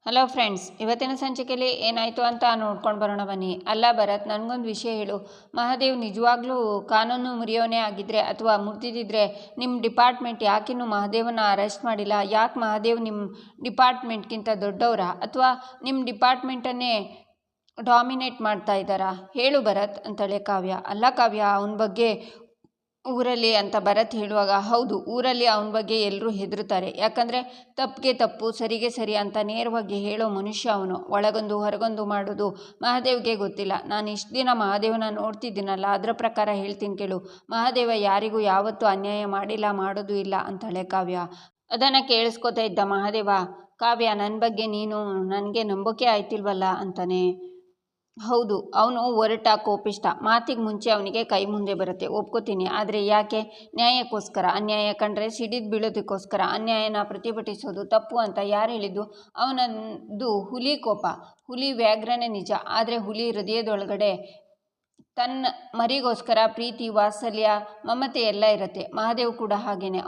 Hello friends, ಇವತ್ತಿನ ಸಂಚಿಕೆಯಲ್ಲಿ ಏನಾಯಿತು ಅಂತ ನೋಡ್ಕೊಂಡು ಬರೋಣ ಬನ್ನಿ. ಅಲ್ಲ ಭರತ್, ನನಗೊಂದು ವಿಷಯ ಹೇಳು. ಮಹಾದೇವ್ ನಿಜವಾಗ್ಲೂ ಕಾನೂನು ಮುರಿಯೋನೇ ಆಗಿದ್ರೆ ಅಥವಾ ಮುರಿದಿದ್ದರೆ ನಿಮ್ಮ ಡಿಪಾರ್ಟ್ಮೆಂಟ್ ಯಾಕಿನ್ನೂ ಮಹಾದೇವನ ಅರೆಸ್ಟ್ ಮಾಡಿಲ್ಲ? ಯಾಕೆ ಮಹಾದೇವ್ ನಿಮ್ಮ ಡಿಪಾರ್ಟ್ಮೆಂಟ್ಗಿಂತ ದೊಡ್ಡವರಾ ಅಥವಾ ನಿಮ್ಮ ಡಿಪಾರ್ಟ್ಮೆಂಟನ್ನೇ ಡಾಮಿನೇಟ್ ಮಾಡ್ತಾ ಇದ್ದಾರಾ? ಹೇಳು ಭರತ್ ಅಂತಾಳೆ ಕಾವ್ಯ. ಅಲ್ಲ ಕಾವ್ಯ, ಅವನ ಬಗ್ಗೆ ಊರಲ್ಲಿ ಅಂತ ಭರತ್ ಹೇಳುವಾಗ, ಹೌದು, ಊರಲ್ಲಿ ಅವನ ಬಗ್ಗೆ ಎಲ್ಲರೂ ಹೆದರುತ್ತಾರೆ. ಯಾಕಂದರೆ ತಪ್ಪಿಗೆ ತಪ್ಪು, ಸರಿಗೆ ಸರಿ ಅಂತ ನೇರವಾಗಿ ಹೇಳೋ ಮನುಷ್ಯ ಅವನು. ಒಳಗೊಂದು ಹೊರಗೊಂದು ಮಾಡೋದು ಮಹಾದೇವ್ಗೆ ಗೊತ್ತಿಲ್ಲ. ನಾನು ಇಷ್ಟು ದಿನ ಮಹಾದೇವನ ನೋಡ್ತಿದ್ದೀನಲ್ಲ, ಅದರ ಪ್ರಕಾರ ಹೇಳ್ತೀನಿ ಕೇಳು. ಮಹಾದೇವ ಯಾರಿಗೂ ಯಾವತ್ತೂ ಅನ್ಯಾಯ ಮಾಡಿಲ್ಲ, ಮಾಡೋದು ಇಲ್ಲ ಅಂತಾಳೆ ಕಾವ್ಯ. ಅದನ್ನು ಕೇಳಿಸ್ಕೊತಾ ಇದ್ದ ಮಹಾದೇವ, ಕಾವ್ಯ, ನನ್ನ ಬಗ್ಗೆ ನೀನು ನನಗೆ ನಂಬಿಕೆ ಆಯ್ತಿಲ್ವಲ್ಲ ಅಂತಾನೆ. ಹೌದು, ಅವನು ಒರಟ, ಕೋಪಿಷ್ಟ. ಮಾತಿಗೆ ಮುಂಚೆ ಅವನಿಗೆ ಕೈ ಮುಂದೆ ಬರುತ್ತೆ, ಒಪ್ಕೋತೀನಿ. ಆದರೆ ಯಾಕೆ? ನ್ಯಾಯಕ್ಕೋಸ್ಕರ. ಅನ್ಯಾಯ ಕಂಡ್ರೆ ಸಿಡಿದು ಬೀಳೋದಕ್ಕೋಸ್ಕರ ಅನ್ಯಾಯನ ಪ್ರತಿಭಟಿಸೋದು ತಪ್ಪು ಅಂತ ಯಾರು ಹೇಳಿದ್ದು? ಅವನದ್ದು ಹುಲಿ ಕೋಪ, ಹುಲಿ ವ್ಯಾಘ್ರನೇ ನಿಜ. ಆದರೆ ಹುಲಿ ಹೃದಯದೊಳಗಡೆ ತನ್ನ ಮರಿಗೋಸ್ಕರ ಪ್ರೀತಿ, ವಾತ್ಸಲ್ಯ, ಮಮತೆ ಎಲ್ಲ ಇರುತ್ತೆ. ಮಹಾದೇವ್ ಕೂಡ ಹಾಗೇನೆ.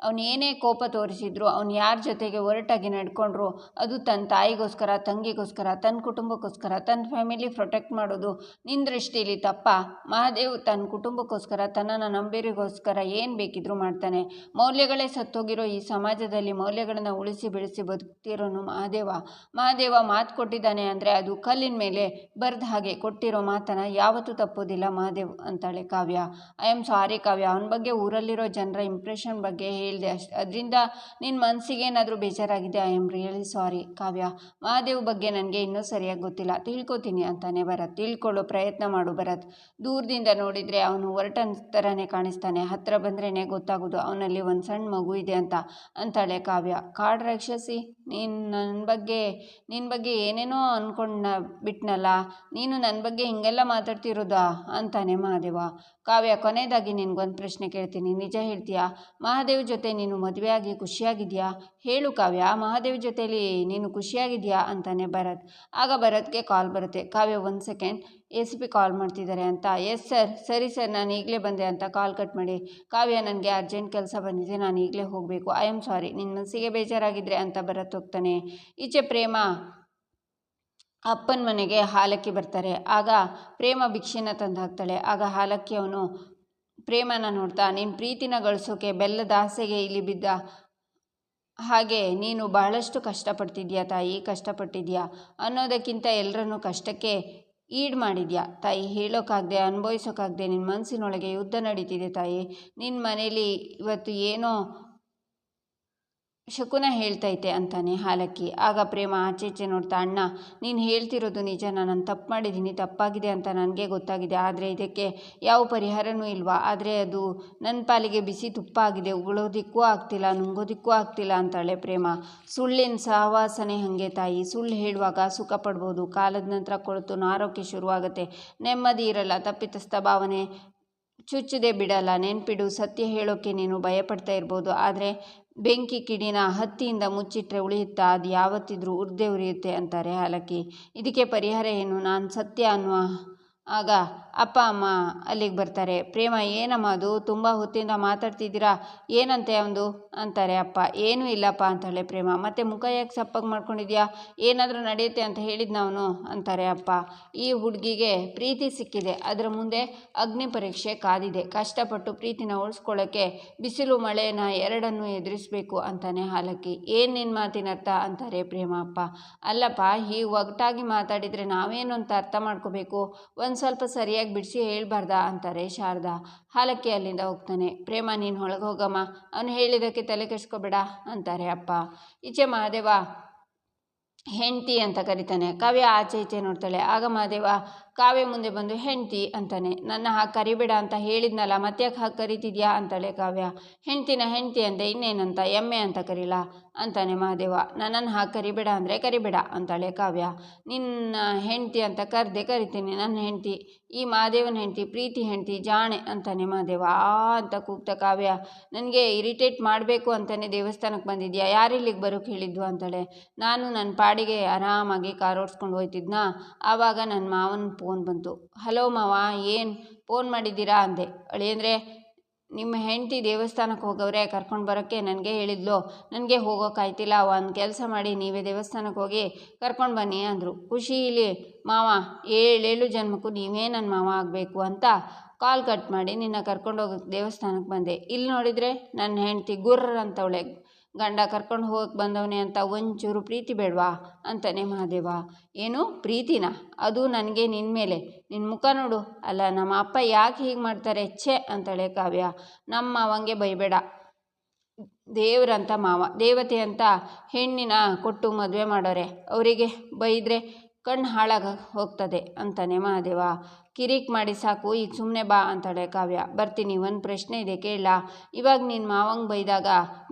ಅವನು ಏನೇ ಕೋಪ ತೋರಿಸಿದ್ರು, ಅವನು ಯಾರ ಜೊತೆಗೆ ಒರಟಾಗಿ ನಡ್ಕೊಂಡ್ರು, ಅದು ತನ್ನ ತಾಯಿಗೋಸ್ಕರ, ತಂಗಿಗೋಸ್ಕರ, ತನ್ನ ಕುಟುಂಬಕ್ಕೋಸ್ಕರ, ತನ್ನ ಫ್ಯಾಮಿಲಿ ಪ್ರೊಟೆಕ್ಟ್ ಮಾಡೋದು ನಿನ್ನ ದೃಷ್ಟಿಯಲ್ಲಿ ತಪ್ಪ? ಮಹಾದೇವ್ ತನ್ನ ಕುಟುಂಬಕ್ಕೋಸ್ಕರ, ತನ್ನನ್ನು ನಂಬಿರಿಗೋಸ್ಕರ ಏನು ಬೇಕಿದ್ರೂ ಮಾಡ್ತಾನೆ. ಮೌಲ್ಯಗಳೇ ಸತ್ತೋಗಿರೋ ಈ ಸಮಾಜದಲ್ಲಿ ಮೌಲ್ಯಗಳನ್ನು ಉಳಿಸಿ ಬೆಳೆಸಿ ಬದುಕ್ತಿರೋನು ಮಹಾದೇವ ಮಾತು ಕೊಟ್ಟಿದ್ದಾನೆ ಅಂದರೆ ಅದು ಕಲ್ಲಿನ ಮೇಲೆ ಬರೆದ ಹಾಗೆ. ಕೊಟ್ಟಿರೋ ಮಾತನ್ನು ಯಾವತ್ತೂ ತಪ್ಪೋದಿಲ್ಲ ಮಹಾದೇವ್ ಅಂತಾಳೆ ಕಾವ್ಯ. ಐ ಆಮ್ ಸಾರಿ ಕಾವ್ಯ, ಅವನ ಬಗ್ಗೆ ಊರಲ್ಲಿರೋ ಜನರ ಇಂಪ್ರೆಷನ್ ಬಗ್ಗೆ ಹೇಳಿದೆ ಅಷ್ಟೆ. ಅದರಿಂದ ನಿನ್ನ ಮನಸ್ಸಿಗೆ ಏನಾದರೂ ಬೇಜಾರಾಗಿದೆ? ಐ ಆಮ್ ರಿಯಲಿ ಸಾರಿ ಕಾವ್ಯ. ಮಹಾದೇವ್ ಬಗ್ಗೆ ನನಗೆ ಇನ್ನೂ ಸರಿಯಾಗಿ ಗೊತ್ತಿಲ್ಲ, ತಿಳ್ಕೊತೀನಿ ಅಂತಾನೆ ಭರತ್. ತಿಳ್ಕೊಳ್ಳೋ ಪ್ರಯತ್ನ ಮಾಡು ಭರತ್. ದೂರದಿಂದ ನೋಡಿದರೆ ಅವನು ಒರಟನ ಥರನೇ ಕಾಣಿಸ್ತಾನೆ, ಹತ್ತಿರ ಬಂದ್ರೇ ಗೊತ್ತಾಗೋದು ಅವನಲ್ಲಿ ಒಂದು ಸಣ್ಣ ಮಗು ಇದೆ ಅಂತಾಳೆ ಕಾವ್ಯ. ಕಾಡು ರಾಕ್ಷಸಿ, ನಿನ್ನ ಬಗ್ಗೆ ಏನೇನೋ ಅಂದ್ಕೊಂಡು ಬಿಟ್ನಲ್ಲ, ನೀನು ನನ್ನ ಬಗ್ಗೆ ಹಿಂಗೆಲ್ಲ ಮಾತಾಡ್ತಿರೋದಾ ಅಂತಾನೆ ಮಹಾದೇವ. ಕಾವ್ಯ, ಕೊನೆಯದಾಗಿ ನಿನಗೊಂದು ಪ್ರಶ್ನೆ ಕೇಳ್ತೀನಿ, ನಿಜ ಹೇಳ್ತೀಯಾ? ಮಹಾದೇವ್ ಜೊತೆ ನೀನು ಮದುವೆಯಾಗಿ ಖುಷಿಯಾಗಿದೆಯಾ? ಹೇಳು ಕಾವ್ಯ, ಮಹಾದೇವ್ ಜೊತೆಲಿ ನೀನು ಖುಷಿಯಾಗಿದೆಯಾ ಅಂತಾನೆ ಭರತ್. ಆಗ ಭರತ್ಗೆ ಕಾಲ್ ಬರುತ್ತೆ. ಕಾವ್ಯ, 1 ಸೆಕೆಂಡ್, ACP ಕಾಲ್ ಮಾಡ್ತಿದ್ದಾರೆ ಅಂತ. ಎಸ್ ಸರ್, ಸರಿ ಸರ್, ನಾನು ಈಗಲೇ ಬಂದೆ ಅಂತ ಕಾಲ್ ಕಟ್ ಮಾಡಿ. ಕಾವ್ಯ, ನನಗೆ ಅರ್ಜೆಂಟ್ ಕೆಲಸ ಬಂದಿದೆ, ನಾನು ಈಗಲೇ ಹೋಗಬೇಕು. ಐ ಆಮ್ ಸಾರಿ, ನಿನ್ನ ಮನಸ್ಸಿಗೆ ಬೇಜಾರಾಗಿದ್ರೆ ಅಂತ ಭರತ್ ಹೋಗ್ತಾನೆ. ಈಚೆ ಪ್ರೇಮ ಅಪ್ಪನ ಮನೆಗೆ ಹಾಲಕ್ಕಿ ಬರ್ತಾರೆ. ಆಗ ಪ್ರೇಮ ಭಿಕ್ಷೆನ ತಂದು ಹಾಕ್ತಾಳೆ. ಆಗ ಹಾಲಕ್ಕಿ ಅವನು ಪ್ರೇಮನ ನೋಡ್ತಾ, ನಿನ್ನ ಪ್ರೀತಿನ ಗಳಿಸೋಕೆ ಬೆಲ್ಲದ ಆಸೆಗೆ ಇಲ್ಲಿ ಬಿದ್ದ ಹಾಗೆ ನೀನು ಬಹಳಷ್ಟು ಕಷ್ಟಪಡ್ತಿದ್ಯಾ ತಾಯಿ, ಕಷ್ಟಪಟ್ಟಿದ್ಯಾ ಅನ್ನೋದಕ್ಕಿಂತ ಎಲ್ಲರನ್ನೂ ಕಷ್ಟಕ್ಕೆ ಈಡು ಮಾಡಿದ್ಯಾ ತಾಯಿ. ಹೇಳೋಕ್ಕಾಗದೆ, ಅನುಭವಿಸೋಕ್ಕಾಗದೆ ನಿನ್ನ ಮನಸ್ಸಿನೊಳಗೆ ಯುದ್ಧ ನಡೀತಿದೆ ತಾಯಿ. ನಿನ್ನ ಮನೇಲಿ ಇವತ್ತು ಏನೋ ಶಕುನ ಹೇಳ್ತೈತೆ ಅಂತಾನೆ ಹಾಲಕ್ಕಿ. ಆಗ ಪ್ರೇಮ ಆಚೆ ನೋಡ್ತಾ, ಅಣ್ಣ, ನೀನು ಹೇಳ್ತಿರೋದು ನಿಜ. ನಾನು ತಪ್ಪು ಮಾಡಿದ್ದೀನಿ, ತಪ್ಪಾಗಿದೆ ಅಂತ ನನಗೆ ಗೊತ್ತಾಗಿದೆ. ಆದರೆ ಇದಕ್ಕೆ ಯಾವ ಪರಿಹಾರವೂ ಇಲ್ವಾ? ಆದರೆ ಅದು ನನ್ನ ಪಾಲಿಗೆ ಬಿಸಿ ತುಪ್ಪ ಆಗಿದೆ. ಉಗುಳೋದಿಕ್ಕೂ ಆಗ್ತಿಲ್ಲ, ನುಂಗೋದಿಕ್ಕೂ ಆಗ್ತಿಲ್ಲ ಅಂತಾಳೆ ಪ್ರೇಮ. ಸುಳ್ಳಿನ ಸಹವಾಸನೆ ಹಾಗೆ ತಾಯಿ. ಸುಳ್ಳು ಹೇಳುವಾಗ ಸುಖ ಪಡ್ಬೋದು, ಕಾಲದ ನಂತರ ಕೊಳೆತು ನಾರೋಕ್ಕೆ ಶುರುವಾಗುತ್ತೆ, ನೆಮ್ಮದಿ ಇರಲ್ಲ, ತಪ್ಪಿತಸ್ಥ ಭಾವನೆ ಚುಚ್ಚದೆ ಬಿಡಲ್ಲ. ನೆನ್ಪಿಡು, ಸತ್ಯ ಹೇಳೋಕ್ಕೆ ನೀನು ಭಯಪಡ್ತಾ ಇರ್ಬೋದು, ಆದರೆ ಬೆಂಕಿ ಕಿಡಿನ ಹತ್ತಿಯಿಂದ ಮುಚ್ಚಿಟ್ರೆ ಉಳಿಯುತ್ತಾ? ಅದು ಯಾವತ್ತಿದ್ರೂ ಉರ್ದೇ ಉರಿಯುತ್ತೆ ಅಂತಾರೆ ಹಾಲಕ್ಕಿ. ಇದಕ್ಕೆ ಪರಿಹಾರ ಏನು? ನಾನು ಸತ್ಯ ಅನ್ನುವ ಆಗ ಅಪ್ಪ ಅಮ್ಮ ಅಲ್ಲಿಗೆ ಬರ್ತಾರೆ. ಪ್ರೇಮ, ಏನಮ್ಮ ಅದು, ತುಂಬ ಹೊತ್ತಿಂದ ಮಾತಾಡ್ತಿದ್ದೀರಾ, ಏನಂತೆ ಅವನು ಅಂತಾರೆ ಅಪ್ಪ. ಏನೂ ಇಲ್ಲಪ್ಪ ಅಂತಾಳೆ ಪ್ರೇಮ. ಮತ್ತೆ ಮುಖ ಯಾಕೆ ಸಪ್ಪಾಗಿ ಮಾಡ್ಕೊಂಡಿದ್ಯಾ? ಏನಾದರೂ ನಡೆಯುತ್ತೆ ಅಂತ ಹೇಳಿದ್ನ ಅವನು ಅಂತಾರೆ ಅಪ್ಪ. ಈ ಹುಡುಗಿಗೆ ಪ್ರೀತಿ ಸಿಕ್ಕಿದೆ, ಅದರ ಮುಂದೆ ಅಗ್ನಿ ಪರೀಕ್ಷೆ ಕಾದಿದೆ. ಕಷ್ಟಪಟ್ಟು ಪ್ರೀತಿನ ಉಳಿಸ್ಕೊಳ್ಳೋಕ್ಕೆ ಬಿಸಿಲು ಮಳೆನ ಎರಡನ್ನೂ ಎದುರಿಸಬೇಕು ಅಂತಾನೆ ಹಾಲಕ್ಕಿ. ಏನು ನಿನ್ನ ಮಾತಿನ ಅರ್ಥ ಅಂತಾರೆ ಪ್ರೇಮ ಅಪ್ಪ. ಅಲ್ಲಪ್ಪ, ಈ ಒಗಟಾಗಿ ಮಾತಾಡಿದರೆ ನಾವೇನು ಅಂತ ಅರ್ಥ ಮಾಡ್ಕೋಬೇಕು, ಒಂದು ಸ್ವಲ್ಪ ಸರಿಯಾಗಿ ಬಿಡಿಸಿ ಹೇಳ್ಬಾರ್ದಾ ಅಂತಾರೆ ಶಾರದಾ. ಹಾಲಕ್ಕಿ ಅಲ್ಲಿಂದ ಹೋಗ್ತಾನೆ. ಪ್ರೇಮ, ನೀನು ಒಳಗೆ ಹೋಗಮ್ಮ, ಅವನು ಹೇಳಿದ್ದಕ್ಕೆ ತಲೆ ಕೆಡಿಸ್ಕೋಬೇಡ ಅಂತಾರೆ ಅಪ್ಪ. ಈಚೆ ಮಹಾದೇವ ಹೆಂಡ್ತಿ ಅಂತ ಕರಿತಾನೆ. ಕಾವ್ಯ ಆಚೆ ಈಚೆ ನೋಡ್ತಾಳೆ. ಆಗ ಮಹಾದೇವ ಕಾವ್ಯ ಮುಂದೆ ಬಂದು ಹೆಂಡ್ತಿ ಅಂತಾನೆ. ನನ್ನ ಹಾಗೆ ಕರಿಬೇಡ ಅಂತ ಹೇಳಿದ್ನಲ್ಲ, ಮತ್ತೆ ಯಾಕೆ ಹಾಗೆ ಕರಿತಿದ್ಯಾ ಅಂತಾಳೆ ಕಾವ್ಯ. ಹೆಂಡ್ತಿನ ಹೆಂಡ್ತಿ ಅಂದೆ, ಇನ್ನೇನಂತ, ಎಮ್ಮೆ ಅಂತ ಕರೀಲ ಅಂತಾನೆ ಮಹಾದೇವ. ನನ್ನನ್ನು ಹಾಗೆ ಕರಿಬೇಡ ಅಂದರೆ ಕರಿಬೇಡ ಅಂತಾಳೆ ಕಾವ್ಯ. ನಿನ್ನ ಹೆಂಡ್ತಿ ಅಂತ ಕರಿತೀನಿ, ನನ್ನ ಹೆಂಡ್ತಿ, ಈ ಮಹಾದೇವನ ಹೆಂಡ್ತಿ, ಪ್ರೀತಿ ಹೆಂಡ್ತಿ, ಜಾಣೆ ಅಂತಾನೆ ಮಹಾದೇವ. ಅಂತ ಕೂಗ್ತಾ ಕಾವ್ಯ, ನನಗೆ ಇರಿಟೇಟ್ ಮಾಡಬೇಕು ಅಂತಾನೆ ದೇವಸ್ಥಾನಕ್ಕೆ ಬಂದಿದ್ಯಾ? ಯಾರಿಲ್ಲಿಗೆ ಬರೋಕ್ಕೆ ಹೇಳಿದ್ದು ಅಂತಾಳೆ. ನಾನು ನನ್ನ ಪಾಡಿಗೆ ಆರಾಮಾಗಿ ಕಾರ್ ಓಡಿಸ್ಕೊಂಡು ಹೋಯ್ತಿದ್ನಾ, ಆವಾಗ ನನ್ನ ಮಾವನ ಫೋನ್ ಬಂತು. ಹಲೋ ಮಾವ, ಏನು ಫೋನ್ ಮಾಡಿದ್ದೀರಾ ಅಂದೆ. ಅಳಿಯಂದ್ರೆ ನಿಮ್ಮ ಹೆಂಡತಿ ದೇವಸ್ಥಾನಕ್ಕೆ ಹೋಗವ್ರೆ, ಕರ್ಕೊಂಡು ಬರೋಕ್ಕೆ ನನಗೆ ಹೇಳಿದ್ಲು. ನನಗೆ ಹೋಗೋಕ್ಕಾಯ್ತಿಲ್ಲ. ಒಂದು ಕೆಲಸ ಮಾಡಿ, ನೀವೇ ದೇವಸ್ಥಾನಕ್ಕೆ ಹೋಗಿ ಕರ್ಕೊಂಡು ಬನ್ನಿ ಅಂದರು. ಖುಷಿಲಿ ಮಾವ 7 ಜನ್ಮಕ್ಕೂ ನೀವೇ ನನ್ನ ಮಾವ ಆಗಬೇಕು ಅಂತ ಕಾಲ್ ಕಟ್ ಮಾಡಿ ನಿನ್ನ ಕರ್ಕೊಂಡು ಹೋಗೋಕ್ಕೆ ದೇವಸ್ಥಾನಕ್ಕೆ ಬಂದೆ. ಇಲ್ಲಿ ನೋಡಿದರೆ ನನ್ನ ಹೆಂಡತಿ ಗುರ್ರ ಅಂತವಳೆ. ಗಂಡ ಕರ್ಕೊಂಡು ಹೋಗಕ್ಕೆ ಬಂದವನೇ ಅಂತ ಒಂಚೂರು ಪ್ರೀತಿ ಬೇಡವಾ ಅಂತಾನೆ ಮಹಾದೇವ. ಏನು ಪ್ರೀತಿನ? ಅದು ನನಗೆ ನಿನ್ನ ಮೇಲೆ. ನಿನ್ನ ಮುಖ ನೋಡು. ಅಲ್ಲ, ನಮ್ಮ ಅಪ್ಪ ಯಾಕೆ ಹೀಗೆ ಮಾಡ್ತಾರೆ ಛೆ ಅಂತಾಳೆ ಕಾವ್ಯ. ನಮ್ಮ ಮಾವಂಗೆ ಬೈಬೇಡ. ದೇವ್ರಂತ ಮಾವ, ದೇವತೆ ಅಂತ ಹೆಣ್ಣಿನ ಕೊಟ್ಟು ಮದುವೆ ಮಾಡೋರೆ, ಅವರಿಗೆ ಬೈದರೆ ಕಣ್ಣು ಹಾಳಾಗ ಹೋಗ್ತದೆ ಅಂತಾನೆ ಮಹಾದೇವ. ಕಿರಿಕ್ ಮಾಡಿ ಸಾಕು, ಈಗ ಸುಮ್ಮನೆ ಬಾ ಅಂತಾಳೆ ಕಾವ್ಯ. ಬರ್ತೀನಿ, ಒಂದು ಪ್ರಶ್ನೆ ಇದೆ ಕೇಳಲಾ? ಇವಾಗ ನಿನ್ನ ಮಾವಂಗೆ ಬೈದಾಗ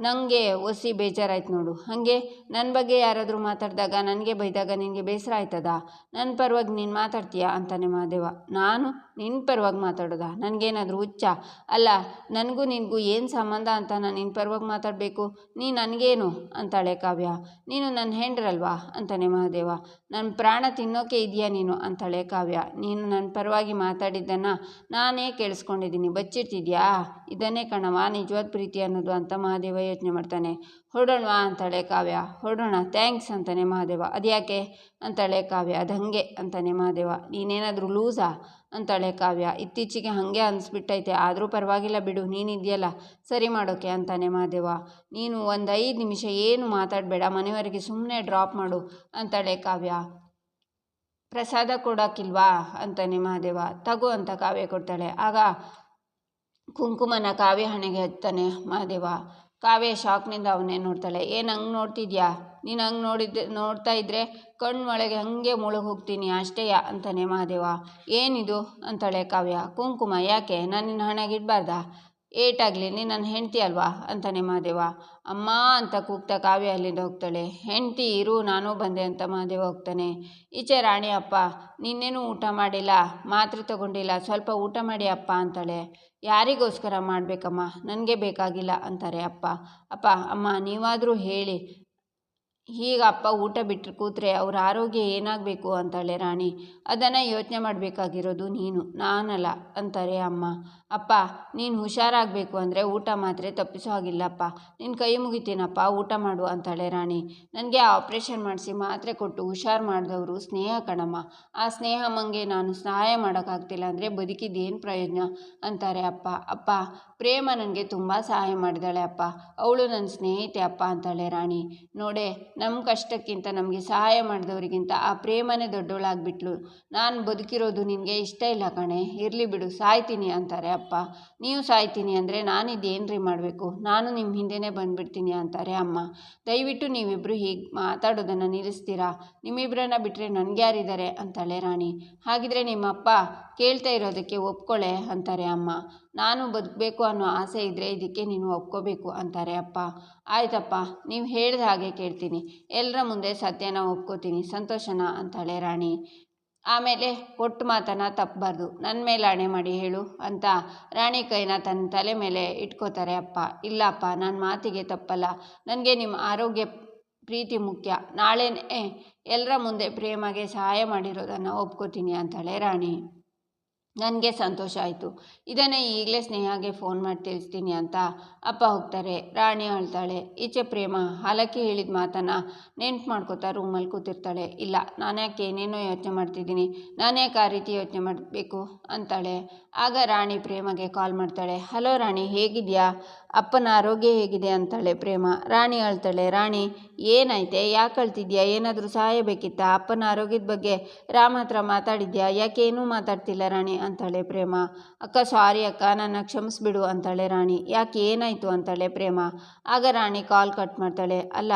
ನನಗೆ ಒಸಿ ಬೇಜಾರಾಯ್ತು ನೋಡು. ಹಾಗೆ ನನ್ನ ಬಗ್ಗೆ ಯಾರಾದರೂ ಮಾತಾಡಿದಾಗ, ನನಗೆ ಬೈದಾಗ ನಿನಗೆ ಬೇಸರ ಆಯ್ತದ? ನನ್ನ ಪರವಾಗಿ ನೀನು ಮಾತಾಡ್ತೀಯಾ ಅಂತಾನೆ ಮಹಾದೇವ. ನಾನು ನಿನ್ನ ಪರವಾಗಿ ಮಾತಾಡೋದಾ? ನನಗೇನಾದರೂ ಹುಚ್ಚ? ಅಲ್ಲ, ನನಗೂ ನಿನಗೂ ಏನು ಸಂಬಂಧ ಅಂತ ನಾನು ನಿನ್ನ ಪರವಾಗಿ ಮಾತಾಡಬೇಕು? ನೀ ನನಗೇನು ಅಂತಾಳೆ ಕಾವ್ಯ. ನೀನು ನನ್ನ ಹೆಂಡ್ರಲ್ವಾ ಅಂತಾನೆ ಮಹಾದೇವ. ನನ್ನ ಪ್ರಾಣ ತಿನ್ನೋಕೆ ಇದೆಯಾ ನೀನು ಅಂತಾಳೆ ಕಾವ್ಯ. ನೀನು ನನ್ನ ಪರವಾಗಿ ಮಾತಾಡಿದ್ದನ್ನು ನಾನೇ ಕೇಳಿಸ್ಕೊಂಡಿದ್ದೀನಿ, ಬಚ್ಚಿಡ್ತಿದ್ಯಾ? ಇದನ್ನೇ ಕಣವ ನಿಜವಾದ ಪ್ರೀತಿ ಅನ್ನೋದು ಅಂತ ಮಹಾದೇವ ಯೋಚನೆ ಮಾಡ್ತಾನೆ. ಹೊರಡೋಣವಾ ಅಂತಾಳೆ ಕಾವ್ಯ. ಹೊರಡೋಣ, ಥ್ಯಾಂಕ್ಸ್ ಅಂತಾನೆ ಮಹಾದೇವ. ಅದ್ಯಾಕೆ ಅಂತಾಳೆ ಕಾವ್ಯ. ಅದು ಹಾಗೆ ಅಂತಾನೆ ಮಹಾದೇವ. ನೀನೇನಾದರೂ ಲೂಸಾ ಅಂತಾಳೆ ಕಾವ್ಯ. ಇತ್ತೀಚೆಗೆ ಹಾಗೆ ಅನಿಸ್ಬಿಟ್ಟೈತೆ, ಆದರೂ ಪರವಾಗಿಲ್ಲ ಬಿಡು, ನೀನಿದೆಯಲ್ಲ ಸರಿ ಮಾಡೋಕೆ ಅಂತಾನೆ ಮಹಾದೇವ. ನೀನು ಒಂದು 5 ನಿಮಿಷ ಏನು ಮಾತಾಡಬೇಡ, ಮನೆಯವರೆಗೆ ಸುಮ್ಮನೆ ಡ್ರಾಪ್ ಮಾಡು ಅಂತಾಳೆ ಕಾವ್ಯ. ಪ್ರಸಾದ ಕೊಡೋಕ್ಕಿಲ್ವಾ ಅಂತಾನೆ ಮಹಾದೇವ. ತಗೋ ಅಂತ ಕಾವ್ಯ ಕೊಡ್ತಾಳೆ. ಆಗ ಕುಂಕುಮನ ಕಾವ್ಯ ಹಣೆಗೆ ಹಚ್ತಾನೆ ಮಹಾದೇವ. ಕಾವ್ಯ ಶಾಕ್ನಿಂದ ಅವನ್ನೇ ನೋಡ್ತಾಳೆ. ಏನು ಹಂಗೆ ನೋಡ್ತಿದ್ಯಾ? ನೀನು ಹಂಗೆ ನೋಡ್ತಾ ಇದ್ದರೆ ಕಣ್ಣೊಳಗೆ ಹಾಗೆ ಮುಳುಗಿ ಹೋಗ್ತೀನಿ ಅಷ್ಟೇಯ ಅಂತಾನೆ ಮಹಾದೇವ. ಏನಿದು ಅಂತಾಳೆ ಕಾವ್ಯ. ಕುಂಕುಮ ಯಾಕೆ? ನಾನು ನಿನ್ನ ಹಣೆಗೆ ಇಡಬಾರ್ದಾ? ಏಟಾಗಲಿ, ನೀನು ನನ್ನ ಹೆಂಡತಿ ಅಲ್ವಾ ಅಂತಾನೆ ಮಹಾದೇವ. ಅಮ್ಮ ಅಂತ ಕೂಗ್ತಾ ಕಾವ್ಯ ಅಲ್ಲಿಂದ ಹೋಗ್ತಾಳೆ. ಹೆಂಡತಿ ಇರು, ನಾನೂ ಬಂದೆ ಅಂತ ಮಹಾದೇವ ಹೋಗ್ತಾನೆ. ಈಚೆ ರಾಣಿ, ಅಪ್ಪ ನಿನ್ನೇನು ಊಟ ಮಾಡಿಲ್ಲ, ಮಾತ್ರೆ ತಗೊಂಡಿಲ್ಲ, ಸ್ವಲ್ಪ ಊಟ ಮಾಡಿ ಅಪ್ಪ ಅಂತಾಳೆ. ಯಾರಿಗೋಸ್ಕರ ಮಾಡಬೇಕಮ್ಮ? ನನಗೆ ಬೇಕಾಗಿಲ್ಲ ಅಂತಾರೆ ಅಪ್ಪ. ಅಪ್ಪ ಅಮ್ಮ ನೀವಾದರೂ ಹೇಳಿ, ಹೀಗೆ ಅಪ್ಪ ಊಟ ಬಿಟ್ಟು ಕೂತ್ರೆ ಅವ್ರ ಆರೋಗ್ಯ ಏನಾಗಬೇಕು ಅಂತಾಳೆ ರಾಣಿ. ಅದನ್ನು ಯೋಚನೆ ಮಾಡಬೇಕಾಗಿರೋದು ನೀನು, ನಾನಲ್ಲ ಅಂತಾರೆ ಅಮ್ಮ. ಅಪ್ಪ ನೀನು ಹುಷಾರಾಗಬೇಕು ಅಂದರೆ ಊಟ ಮಾತ್ರೆ ತಪ್ಪಿಸೋ ಹಾಗಿಲ್ಲಪ್ಪ, ನಿನ್ನ ಕೈ ಮುಗಿತೀನಪ್ಪ, ಊಟ ಮಾಡು ಅಂತಾಳೆ ರಾಣಿ. ನನಗೆ ಆಪ್ರೇಷನ್ ಮಾಡಿಸಿ ಮಾತ್ರೆ ಕೊಟ್ಟು ಹುಷಾರು ಮಾಡಿದವರು ಸ್ನೇಹ ಕಣಮ್ಮ. ಆ ಸ್ನೇಹಮ್ಮಂಗೆ ನಾನು ಸಹಾಯ ಮಾಡೋಕ್ಕಾಗ್ತಿಲ್ಲ ಅಂದರೆ ಬದುಕಿದ್ದೇನು ಪ್ರಯೋಜನ ಅಂತಾರೆ ಅಪ್ಪ. ಅಪ್ಪ ಪ್ರೇಮ ನನಗೆ ತುಂಬ ಸಹಾಯ ಮಾಡಿದಾಳೆ ಅಪ್ಪ, ಅವಳು ನನ್ನ ಸ್ನೇಹಿತೆ ಅಪ್ಪ ಅಂತಾಳೆ ರಾಣಿ. ನೋಡೆ, ನಮ್ಮ ಕಷ್ಟಕ್ಕಿಂತ ನಮಗೆ ಸಹಾಯ ಮಾಡಿದವರಿಗಿಂತ ಆ ಪ್ರೇಮನೇ ದೊಡ್ಡವಳಾಗ್ಬಿಟ್ಲು. ನಾನು ಬದುಕಿರೋದು ನಿನಗೆ ಇಷ್ಟ ಇಲ್ಲ ಕಣೆ, ಇರಲಿ ಬಿಡು, ಸಾಯ್ತೀನಿ ಅಂತಾರೆ ಅಪ್ಪ. ನೀವು ಸಾಯ್ತೀನಿ ಅಂದರೆ ನಾನಿದ್ದೇನ್ರಿ ಮಾಡಬೇಕು? ನಾನು ನಿಮ್ಮ ಹಿಂದೆನೇ ಬಂದುಬಿಡ್ತೀನಿ ಅಂತಾರೆ ಅಮ್ಮ. ದಯವಿಟ್ಟು ನೀವಿಬ್ಬರು ಹೀಗೆ ಮಾತಾಡೋದನ್ನು ನಿಲ್ಲಿಸ್ತೀರಾ? ನಿಮ್ಮಿಬ್ಬರನ್ನ ಬಿಟ್ಟರೆ ನನಗೆ ಯಾರಿದ್ದಾರೆ ಅಂತಾಳೆ ರಾಣಿ. ಹಾಗಿದ್ರೆ ನಿಮ್ಮಪ್ಪ ಕೇಳ್ತಾ ಇರೋದಕ್ಕೆ ಒಪ್ಕೊಳ್ಳೆ ಅಂತಾರೆ ಅಮ್ಮ. ನಾನು ಬದುಕಬೇಕು ಅನ್ನೋ ಆಸೆ ಇದ್ದರೆ ಇದಕ್ಕೆ ನೀನು ಒಪ್ಕೋಬೇಕು ಅಂತಾರೆ ಅಪ್ಪ. ಆಯ್ತಪ್ಪ, ನೀವು ಹೇಳಿದ ಹಾಗೆ ಕೇಳ್ತೀನಿ, ಎಲ್ಲರ ಮುಂದೆ ಸತ್ಯನ ಒಪ್ಕೋತೀನಿ, ಸಂತೋಷನಾ ಅಂತಾಳೆ ರಾಣಿ. ಆಮೇಲೆ ಕೊಟ್ಟು ಮಾತನ್ನು ತಪ್ಪಬಾರ್ದು, ನನ್ನ ಮೇಲೆ ಆಣೆ ಮಾಡಿ ಹೇಳು ಅಂತ ರಾಣಿ ಕೈನ ತನ್ನ ತಲೆ ಮೇಲೆ ಇಟ್ಕೋತಾರೆ ಅಪ್ಪ. ಇಲ್ಲಪ್ಪ, ನನ್ನ ಮಾತಿಗೆ ತಪ್ಪಲ್ಲ, ನನಗೆ ನಿಮ್ಮ ಆರೋಗ್ಯ ಪ್ರೀತಿ ಮುಖ್ಯ. ನಾಳೆನೇ ಎಲ್ಲರ ಮುಂದೆ ಪ್ರೇಮಗೆ ಸಹಾಯ ಮಾಡಿರೋದನ್ನು ಒಪ್ಕೋತೀನಿ ಅಂತಾಳೆ ರಾಣಿ. ನನಗೆ ಸಂತೋಷ ಆಯಿತು, ಇದನ್ನೇ ಈಗಲೇ ಸ್ನೇಹಾಗೆ ಫೋನ್ ಮಾಡಿ ತಿಳಿಸ್ತೀನಿ ಅಂತ ಅಪ್ಪ ಹೋಗ್ತಾರೆ. ರಾಣಿ ಅಳ್ತಾಳೆ. ಈಚೆ ಪ್ರೇಮ ಹಾಲಕ್ಕಿ ಹೇಳಿದ ಮಾತನ್ನು ನೆನ್ಪು ಮಾಡ್ಕೋತಾ ರೂಮಲ್ಲಿ ಕೂತಿರ್ತಾಳೆ. ಇಲ್ಲ, ನಾನ್ಯಾಕೆ ಏನೇನೋ ಯೋಚನೆ ಮಾಡ್ತಿದ್ದೀನಿ, ನಾನ್ಯಾಕೆ ಆ ರೀತಿ ಯೋಚನೆ ಮಾಡಬೇಕು ಅಂತಾಳೆ. ಆಗ ರಾಣಿ ಪ್ರೇಮಗೆ ಕಾಲ್ ಮಾಡ್ತಾಳೆ. ಹಲೋ ರಾಣಿ, ಹೇಗಿದೆಯಾ? ಅಪ್ಪನ ಆರೋಗ್ಯ ಹೇಗಿದೆ ಅಂತಾಳೆ ಪ್ರೇಮ. ರಾಣಿ ಅಳ್ತಾಳೆ. ರಾಣಿ ಏನಾಯ್ತೆ? ಯಾಕೆ ಅಳ್ತಿದ್ಯಾ? ಏನಾದರೂ ಸಹಾಯ ಬೇಕಿತ್ತಾ? ಅಪ್ಪನ ಆರೋಗ್ಯದ ಬಗ್ಗೆ ರಾಮ್ ಹತ್ರ ಮಾತಾಡಿದ್ಯಾ? ಯಾಕೇನೂ ಮಾತಾಡ್ತಿಲ್ಲ ರಾಣಿ ಅಂತಾಳೆ ಪ್ರೇಮ. ಅಕ್ಕ ಸಾರಿ ಅಕ್ಕ, ನನ್ನ ಕ್ಷಮಿಸ್ಬಿಡು ಅಂತಾಳೆ ರಾಣಿ. ಯಾಕೆ, ಏನಾಯಿತು ಅಂತಾಳೆ ಪ್ರೇಮ. ಆಗ ರಾಣಿ ಕಾಲ್ ಕಟ್ ಮಾಡ್ತಾಳೆ. ಅಲ್ಲ,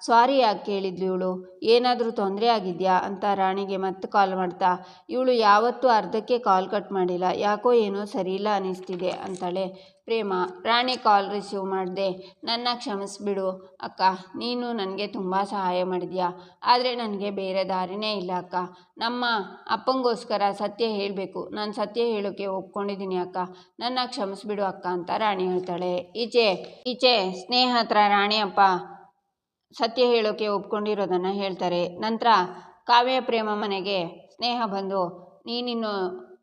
ಸಾರಿ ಯಾಕೆ ಕೇಳಿದ್ಲು ಇವಳು? ಏನಾದರೂ ತೊಂದರೆ ಆಗಿದೆಯಾ ಅಂತ ರಾಣಿಗೆ ಮತ್ತೆ ಕಾಲ್ ಮಾಡ್ತಾ, ಇವಳು ಯಾವತ್ತೂ ಅರ್ಧಕ್ಕೆ ಕಾಲ್ ಕಟ್ ಮಾಡಿಲ್ಲ, ಯಾಕೋ ಏನೋ ಸರಿಯಿಲ್ಲ ಅನ್ನಿಸ್ತಿದೆ ಅಂತಾಳೆ ಪ್ರೇಮ. ರಾಣಿ ಕಾಲ್ ರಿಸೀವ್ ಮಾಡಿದೆ. ನನ್ನ ಕ್ಷಮಿಸ್ಬಿಡು ಅಕ್ಕ, ನೀನು ನನಗೆ ತುಂಬ ಸಹಾಯ ಮಾಡಿದ್ಯಾ, ಆದರೆ ನನಗೆ ಬೇರೆ ದಾರಿನೇ ಇಲ್ಲ ಅಕ್ಕ. ನಮ್ಮ ಅಪ್ಪಂಗೋಸ್ಕರ ಸತ್ಯ ಹೇಳಬೇಕು, ನಾನು ಸತ್ಯ ಹೇಳೋಕ್ಕೆ ಒಪ್ಕೊಂಡಿದ್ದೀನಿ ಅಕ್ಕ, ನನ್ನ ಕ್ಷಮಿಸ್ಬಿಡು ಅಕ್ಕ ಅಂತ ರಾಣಿ ಹೇಳ್ತಾಳೆ. ಈಚೆ ಸ್ನೇಹ ಹತ್ರ ರಾಣಿ ಅಪ್ಪ ಸತ್ಯ ಹೇಳೋಕ್ಕೆ ಒಪ್ಕೊಂಡಿರೋದನ್ನು ಹೇಳ್ತಾರೆ. ನಂತರ ಕಾವ್ಯ ಪ್ರೇಮ ಮನೆಗೆ ಸ್ನೇಹ ಬಂದು, ನೀನಿನ್ನು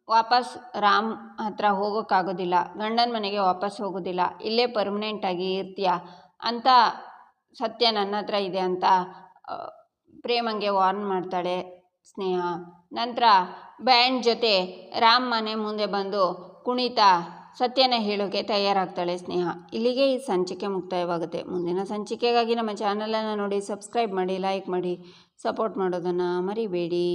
ವಾಪಸ್ ರಾಮ್ ಹತ್ರ ಹೋಗೋಕ್ಕಾಗೋದಿಲ್ಲ, ಗಂಡನ ಮನೆಗೆ ವಾಪಸ್ ಹೋಗೋದಿಲ್ಲ, ಇಲ್ಲೇ ಪರ್ಮನೆಂಟಾಗಿ ಇರ್ತೀಯ ಅಂತ ಸತ್ಯ ನನ್ನ ಹತ್ರ ಇದೆ ಅಂತ ಪ್ರೇಮಂಗೆ ವಾರ್ನ್ ಮಾಡ್ತಾಳೆ ಸ್ನೇಹ. ನಂತರ ಬ್ಯಾಂಡ್ ಜೊತೆ ರಾಮ್ ಮನೆ ಮುಂದೆ ಬಂದು ಕುಣಿತಾ ಸತ್ಯನ ಹೇಳೋಕೆ ತಯಾರಾಗ್ತಾಳೆ ಸ್ನೇಹ. ಇಲ್ಲಿಗೆ ಈ ಸಂಚಿಕೆ ಮುಕ್ತಾಯವಾಗುತ್ತೆ. ಮುಂದಿನ ಸಂಚಿಕೆಗಾಗಿ ನಮ್ಮ ಚಾನಲನ್ನು ನೋಡಿ, ಸಬ್ಸ್ಕ್ರೈಬ್ ಮಾಡಿ, ಲೈಕ್ ಮಾಡಿ, ಸಪೋರ್ಟ್ ಮಾಡೋದನ್ನು ಮರಿಬೇಡಿ.